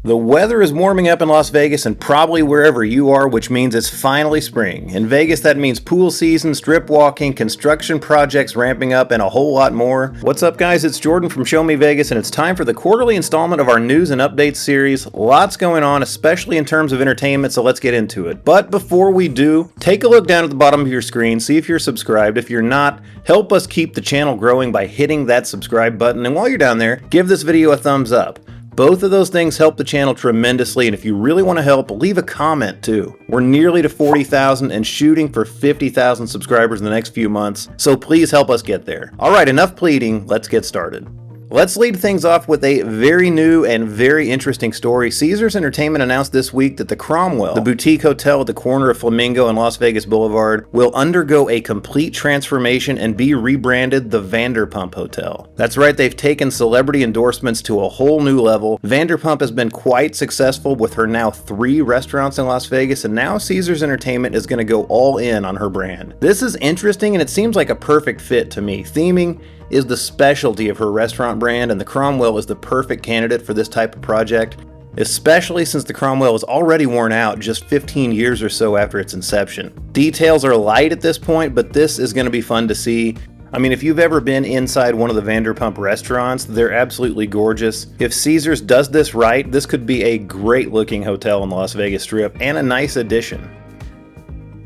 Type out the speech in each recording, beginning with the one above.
The weather is warming up in Las Vegas and probably wherever you are, which means it's finally spring. In Vegas, that means pool season, strip walking, construction projects ramping up, and a whole lot more. What's up, guys? It's Jordan from Show Me Vegas, and it's time for the quarterly installment of our news and updates series. Lots going on, especially in terms of entertainment, so let's get into it. But before we do, take a look down at the bottom of your screen, see if you're subscribed. If you're not, help us keep the channel growing by hitting that subscribe button. And while you're down there, give this video a thumbs up. Both of those things help the channel tremendously, and if you really want to help, leave a comment too. We're nearly to 40,000 and shooting for 50,000 subscribers in the next few months, so please help us get there. Alright, enough pleading, let's get started. Let's lead things off with a very new and very interesting story. Caesars Entertainment announced this week that the Cromwell, the boutique hotel at the corner of Flamingo and Las Vegas Boulevard, will undergo a complete transformation and be rebranded the Vanderpump Hotel. That's right, they've taken celebrity endorsements to a whole new level. Vanderpump has been quite successful with her now 3 restaurants in Las Vegas, and now Caesars Entertainment is going to go all in on her brand. This is interesting, and it seems like a perfect fit to me. Theming is the specialty of her restaurant brand, and the Cromwell is the perfect candidate for this type of project, especially since the Cromwell is already worn out just 15 years or so after its inception. Details are light at this point, but this is going to be fun to see. I mean, if you've ever been inside one of the Vanderpump restaurants, they're absolutely gorgeous. If Caesars does this right, this could be a great looking hotel in the Las Vegas Strip and a nice addition.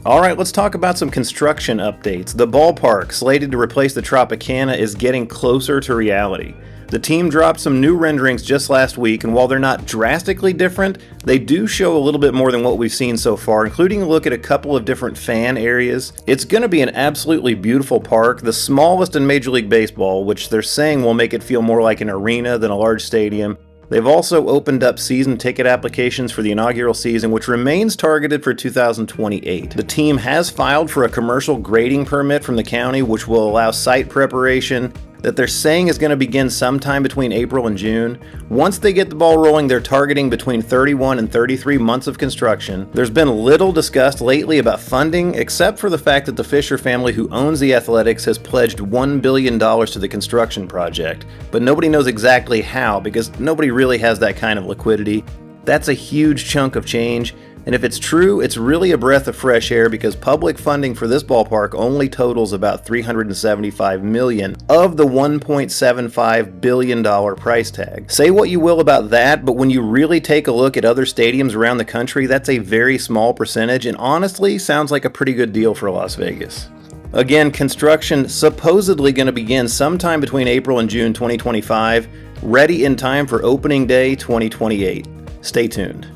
Alright, let's talk about some construction updates. The ballpark, slated to replace the Tropicana, is getting closer to reality. The team dropped some new renderings just last week, and while they're not drastically different, they do show a little bit more than what we've seen so far, including a look at a couple of different fan areas. It's going to be an absolutely beautiful park, the smallest in Major League Baseball, which they're saying will make it feel more like an arena than a large stadium. They've also opened up season ticket applications for the inaugural season, which remains targeted for 2028. The team has filed for a commercial grading permit from the county, which will allow site preparation that they're saying is going to begin sometime between April and June. Once they get the ball rolling, they're targeting between 31 and 33 months of construction. There's been little discussed lately about funding, except for the fact that the Fisher family, who owns the Athletics, has pledged $1 billion to the construction project. But nobody knows exactly how, because nobody really has that kind of liquidity. That's a huge chunk of change. And if it's true, it's really a breath of fresh air, because public funding for this ballpark only totals about $375 million of the $1.75 billion price tag. Say what you will about that, but when you really take a look at other stadiums around the country, that's a very small percentage, and honestly sounds like a pretty good deal for Las Vegas. Again, construction supposedly going to begin sometime between April and June 2025, ready in time for opening day 2028. Stay tuned.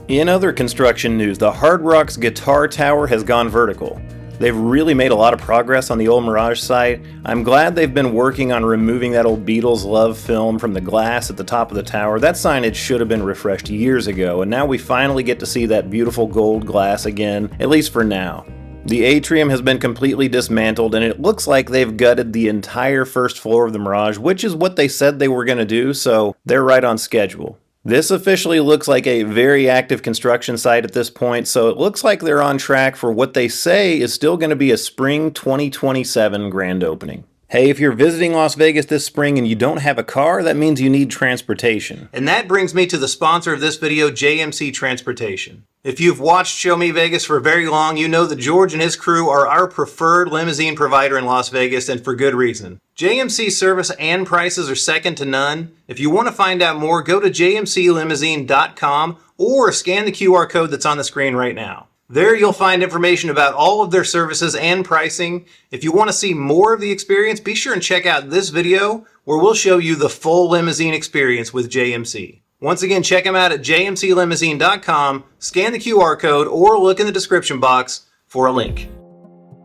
In other construction news, the Hard Rock's guitar tower has gone vertical. They've really made a lot of progress on the old Mirage site. I'm glad they've been working on removing that old Beatles love film from the glass at the top of the tower. That signage should have been refreshed years ago, and now we finally get to see that beautiful gold glass again, at least for now. The atrium has been completely dismantled, and it looks like they've gutted the entire first floor of the Mirage, which is what they said they were going to do, so they're right on schedule. This officially looks like a very active construction site at this point, so it looks like they're on track for what they say is still going to be a spring 2027 grand opening. Hey, if you're visiting Las Vegas this spring and you don't have a car, that means you need transportation. And that brings me to the sponsor of this video, JMC Transportation. If you've watched Show Me Vegas for very long, you know that George and his crew are our preferred limousine provider in Las Vegas, and for good reason. JMC service and prices are second to none. If you want to find out more, go to jmclimousine.com or scan the QR code that's on the screen right now. There you'll find information about all of their services and pricing. If you want to see more of the experience, be sure and check out this video where we'll show you the full limousine experience with JMC. Once again, check them out at jmclimousine.com, scan the QR code, or look in the description box for a link.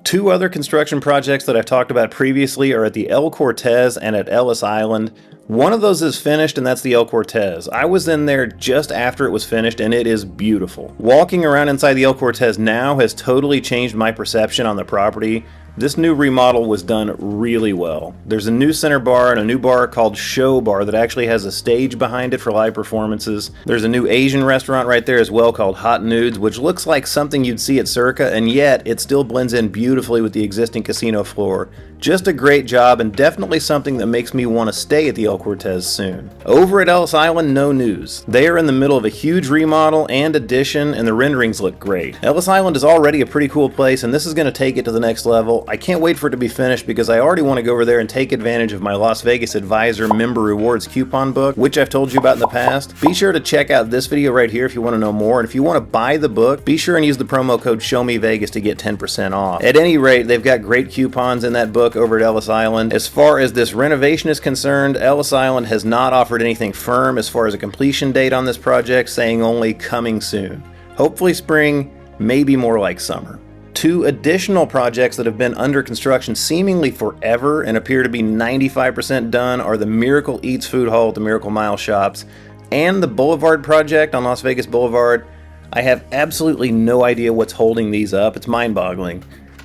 2 other construction projects that I've talked about previously are at the El Cortez and at Ellis Island. One of those is finished, and that's the El Cortez. I was in there just after it was finished, and it is beautiful. Walking around inside the El Cortez now has totally changed my perception on the property. This new remodel was done really well. There's a new center bar and a new bar called Show Bar that actually has a stage behind it for live performances. There's a new Asian restaurant right there as well called Hot Nudes, which looks like something you'd see at Circa, and yet it still blends in beautifully with the existing casino floor. Just a great job, and definitely something that makes me want to stay at the El Cortez soon. Over at Ellis Island, no news. They are in the middle of a huge remodel and addition, and the renderings look great. Ellis Island is already a pretty cool place, and this is going to take it to the next level. I can't wait for it to be finished because I already want to go over there and take advantage of my Las Vegas Advisor Member Rewards coupon book, which I've told you about in the past. Be sure to check out this video right here if you want to know more, and if you want to buy the book, be sure and use the promo code SHOWMEVEGAS to get 10% off. At any rate, they've got great coupons in that book over at Ellis Island. As far as this renovation is concerned, Ellis Island has not offered anything firm as far as a completion date on this project, saying only coming soon. Hopefully spring, maybe more like summer. Two additional projects that have been under construction seemingly forever and appear to be 95% done are the Miracle Eats food hall at the Miracle Mile shops and the Boulevard project on Las Vegas Boulevard. I have absolutely no idea what's holding these up. It's mind-boggling.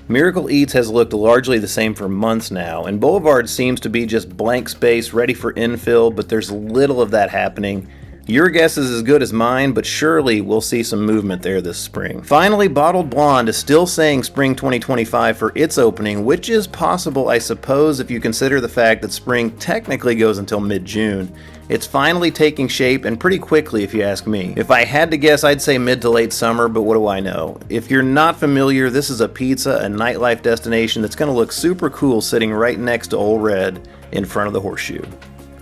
Miracle Eats has looked largely the same for months now, and Boulevard seems to be just blank space ready for infill, but there's little of that happening. Your guess is as good as mine, but surely we'll see some movement there this spring. Finally, Bottled Blonde is still saying spring 2025 for its opening, which is possible, I suppose, if you consider the fact that spring technically goes until mid-June. It's finally taking shape, and pretty quickly if you ask me. If I had to guess, I'd say mid to late summer, but what do I know? If you're not familiar, this is a pizza and nightlife destination that's going to look super cool sitting right next to Ole Red in front of the Horseshoe.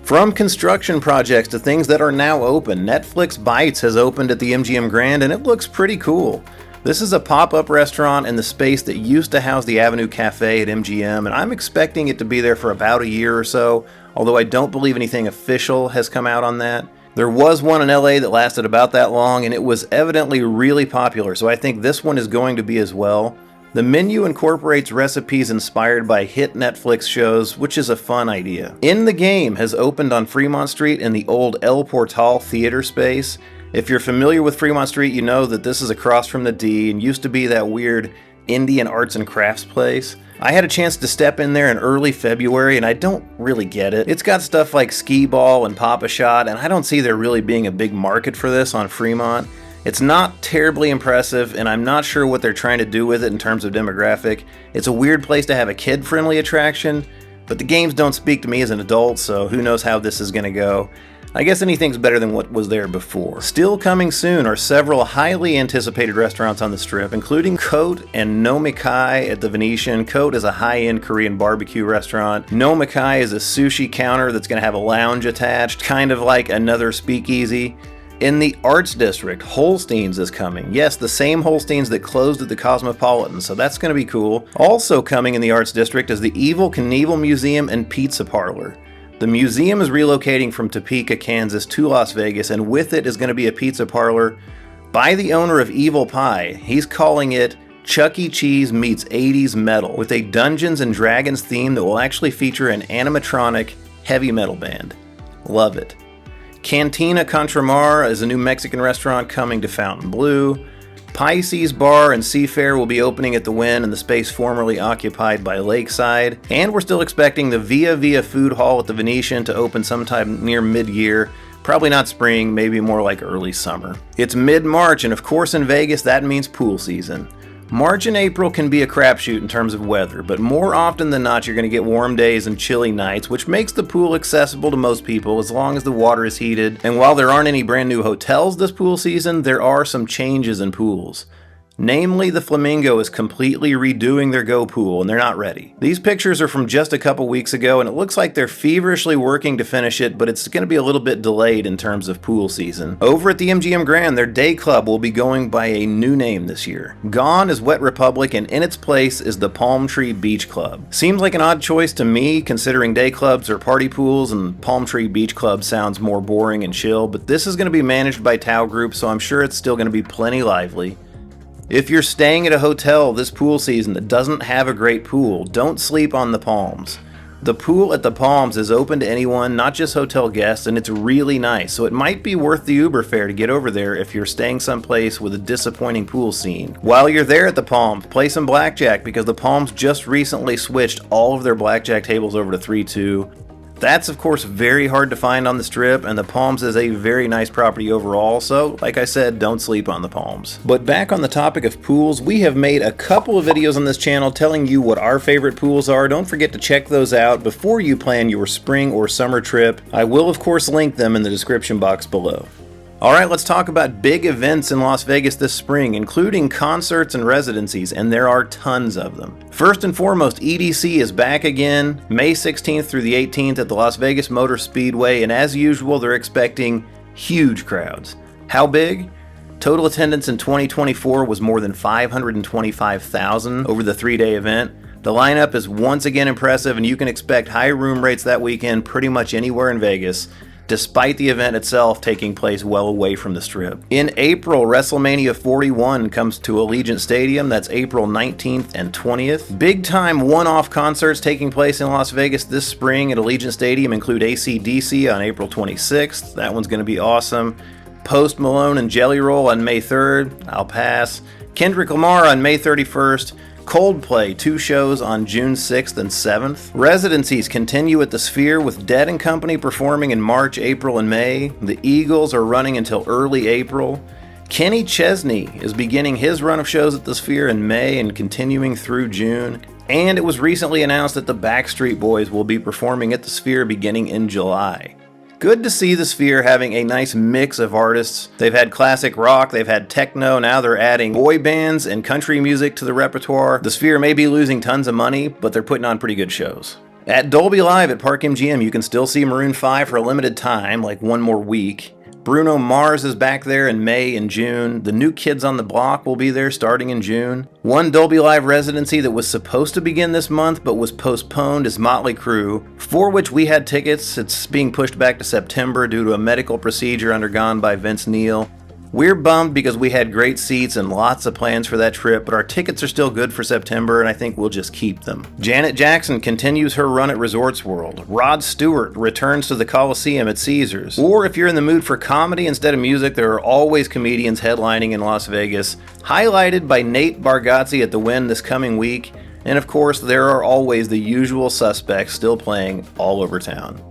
From construction projects to things that are now open, Netflix Bites has opened at the MGM Grand and it looks pretty cool. This is a pop-up restaurant in the space that used to house the Avenue Cafe at MGM, and I'm expecting it to be there for about a year or so, although I don't believe anything official has come out on that. There was one in LA that lasted about that long, and it was evidently really popular, so I think this one is going to be as well. The menu incorporates recipes inspired by hit Netflix shows, which is a fun idea. In the Game has opened on Fremont Street in the old El Portal theater space. If you're familiar with Fremont Street, you know that this is across from the D and used to be that weird Indian arts and crafts place. I had a chance to step in there in early February and I don't really get it. It's got stuff like skee ball and Pop-A-Shot, and I don't see there really being a big market for this on Fremont. It's not terribly impressive, and I'm not sure what they're trying to do with it in terms of demographic. It's a weird place to have a kid-friendly attraction, but the games don't speak to me as an adult, so who knows how this is going to go. I guess anything's better than what was there before. Still coming soon are several highly anticipated restaurants on the Strip, including Cote and Nomikai at the Venetian. Cote is a high-end Korean barbecue restaurant. Nomikai is a sushi counter that's going to have a lounge attached, kind of like another speakeasy. In the Arts District, Holstein's is coming. Yes, the same Holstein's that closed at the Cosmopolitan, so that's going to be cool. Also coming in the Arts District is the Evel Knievel Museum and Pizza Parlor. The museum is relocating from Topeka, Kansas to Las Vegas, and with it is going to be a pizza parlor by the owner of Evil Pie. He's calling it Chuck E. Cheese meets 80s metal, with a Dungeons and Dragons theme that will actually feature an animatronic heavy metal band. Love it. Cantina Contramar is a new Mexican restaurant coming to Fontainebleau. Pisces Bar and Seafair will be opening at the Wynn in the space formerly occupied by Lakeside. And we're still expecting the Via Via Food Hall at the Venetian to open sometime near mid-year. Probably not spring, maybe more like early summer. It's mid-March, and of course in Vegas that means pool season. March and April can be a crapshoot in terms of weather, but more often than not you're going to get warm days and chilly nights, which makes the pool accessible to most people as long as the water is heated. And while there aren't any brand new hotels this pool season, there are some changes in pools. Namely, the Flamingo is completely redoing their Go pool, and they're not ready. These pictures are from just a couple weeks ago, and it looks like they're feverishly working to finish it, but it's going to be a little bit delayed in terms of pool season. Over at the MGM Grand, their day club will be going by a new name this year. Gone is Wet Republic, and in its place is the Palm Tree Beach Club. Seems like an odd choice to me, considering day clubs are party pools, and Palm Tree Beach Club sounds more boring and chill, but this is going to be managed by Tao Group, so I'm sure it's still going to be plenty lively. If you're staying at a hotel this pool season that doesn't have a great pool, don't sleep on the Palms. The pool at the Palms is open to anyone, not just hotel guests, and it's really nice, so it might be worth the Uber fare to get over there if you're staying someplace with a disappointing pool scene. While you're there at the Palms, play some blackjack because the Palms just recently switched all of their blackjack tables over to 3-2. That's of course very hard to find on the Strip, and the Palms is a very nice property overall, so like I said, don't sleep on the Palms. But back on the topic of pools, we have made a couple of videos on this channel telling you what our favorite pools are. Don't forget to check those out before you plan your spring or summer trip. I will of course link them in the description box below. Alright, let's talk about big events in Las Vegas this spring, including concerts and residencies, and there are tons of them. First and foremost, EDC is back again, May 16th through the 18th at the Las Vegas Motor Speedway, and as usual, they're expecting huge crowds. How big? Total attendance in 2024 was more than 525,000 over the 3-day event. The lineup is once again impressive, and you can expect high room rates that weekend pretty much anywhere in Vegas, despite the event itself taking place well away from the Strip. In April, WrestleMania 41 comes to Allegiant Stadium. That's April 19th and 20th. Big-time one-off concerts taking place in Las Vegas this spring at Allegiant Stadium include AC/DC on April 26th. That one's going to be awesome. Post Malone and Jelly Roll on May 3rd. I'll pass. Kendrick Lamar on May 31st. Coldplay, 2 shows on June 6th and 7th. Residencies continue at the Sphere with Dead & Company performing in March, April, and May. The Eagles are running until early April. Kenny Chesney is beginning his run of shows at the Sphere in May and continuing through June. And it was recently announced that the Backstreet Boys will be performing at the Sphere beginning in July. Good to see the Sphere having a nice mix of artists. They've had classic rock, they've had techno, now they're adding boy bands and country music to the repertoire. The Sphere may be losing tons of money, but they're putting on pretty good shows. At Dolby Live at Park MGM, you can still see Maroon 5 for a limited time, like one more week. Bruno Mars is back there in May and June. The New Kids on the Block will be there starting in June. One Dolby Live residency that was supposed to begin this month but was postponed is Motley Crue, for which we had tickets. It's being pushed back to September due to a medical procedure undergone by Vince Neil. We're bummed because we had great seats and lots of plans for that trip, but our tickets are still good for September, and I think we'll just keep them. Janet Jackson continues her run at Resorts World. Rod Stewart returns to the Coliseum at Caesars. Or if you're in the mood for comedy instead of music, there are always comedians headlining in Las Vegas, highlighted by Nate Bargatze at the Wynn this coming week. And of course, there are always the usual suspects still playing all over town.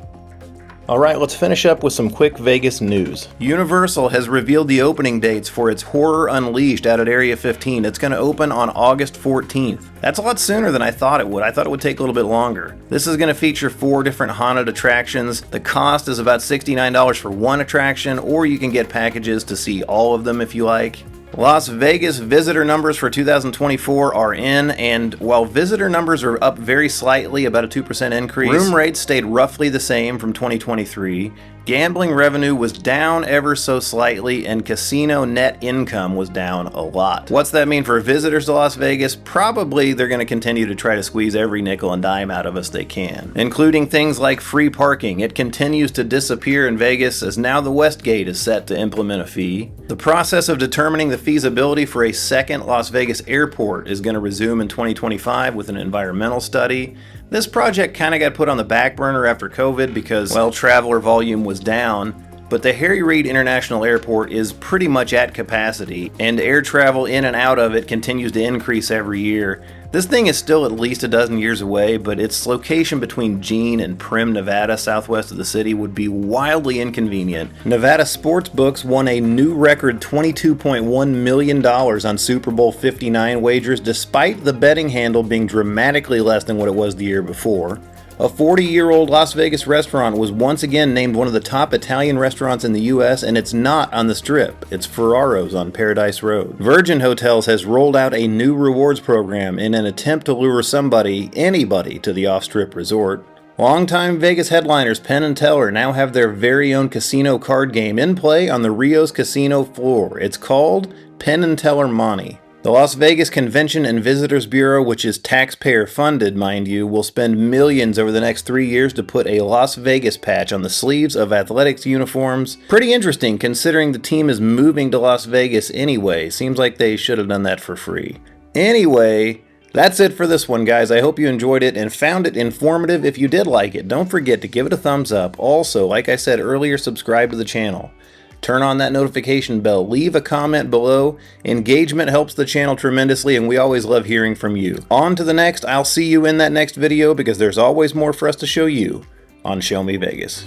Alright, let's finish up with some quick Vegas news. Universal has revealed the opening dates for its Horror Unleashed out at Area 15. It's going to open on August 14th. That's a lot sooner than I thought it would. I thought it would take a little bit longer. This is going to feature 4 different haunted attractions. The cost is about $69 for one attraction, or you can get packages to see all of them if you like. Las Vegas visitor numbers for 2024 are in, and while visitor numbers are up very slightly, about a 2% increase, room rates stayed roughly the same from 2023. Gambling revenue was down ever so slightly, and casino net income was down a lot. What's that mean for visitors to Las Vegas? Probably they're going to continue to try to squeeze every nickel and dime out of us they can, including things like free parking. It continues to disappear in Vegas as now the West Gate is set to implement a fee. The process of determining the feasibility for a second Las Vegas airport is going to resume in 2025 with an environmental study. This project kind of got put on the back burner after COVID because, well, traveler volume was down, but the Harry Reid International Airport is pretty much at capacity, and air travel in and out of it continues to increase every year. This thing is still at least a dozen years away, but its location between Jean and Primm, Nevada, southwest of the city, would be wildly inconvenient. Nevada sportsbooks won a new record $22.1 million on Super Bowl 59 wagers, despite the betting handle being dramatically less than what it was the year before. A 40-year-old Las Vegas restaurant was once again named one of the top Italian restaurants in the U.S., and it's not on the Strip. It's Ferraro's on Paradise Road. Virgin Hotels has rolled out a new rewards program in an attempt to lure anybody, to the off-Strip resort. Longtime Vegas headliners Penn and Teller now have their very own casino card game in play on the Rio's casino floor. It's called Penn and Teller Monte. The Las Vegas Convention and Visitors Bureau, which is taxpayer-funded, mind you, will spend millions over the next 3 years to put a Las Vegas patch on the sleeves of athletics uniforms. Pretty interesting, considering the team is moving to Las Vegas anyway. Seems like they should have done that for free. Anyway, That's it for this one, guys. I hope you enjoyed it and found it informative. If you did like it, don't forget to give it a thumbs up. Also, like I said earlier, subscribe to the channel. Turn on that notification bell. Leave a comment below. Engagement helps the channel tremendously, and we always love hearing from you. On to the next. I'll see you in that next video because there's always more for us to show you on Show Me Vegas.